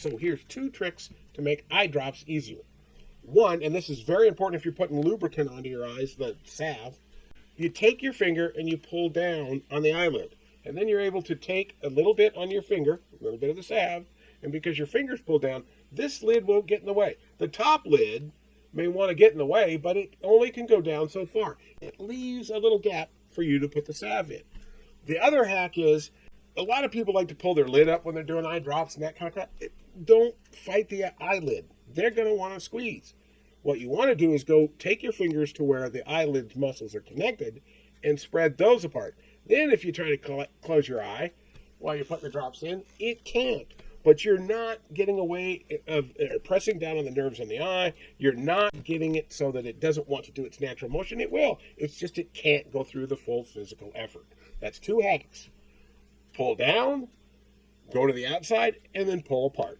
So here's 2 tricks to make eye drops easier. One, and this is very important if you're putting lubricant onto your eyes, the salve, you take your finger and you pull down on the eyelid. And then you're able to take a little bit on your finger, a little bit of the salve, and because your finger's pulled down, this lid won't get in the way. The top lid may want to get in the way, but it only can go down so far. It leaves a little gap for you to put the salve in. The other hack is, a lot of people like to pull their lid up when they're doing eye drops and that kind of crap. Don't fight the eyelid. They're going to want to squeeze. What you want to do is go take your fingers to where the eyelid's muscles are connected and spread those apart. Then if you try to close your eye while you're putting the drops in, it can't. But you're not getting away of pressing down on the nerves in the eye. You're not getting it so that it doesn't want to do its natural motion. It will. It's just it can't go through the full physical effort. That's 2 hacks. Pull down, go to the outside, and then pull apart.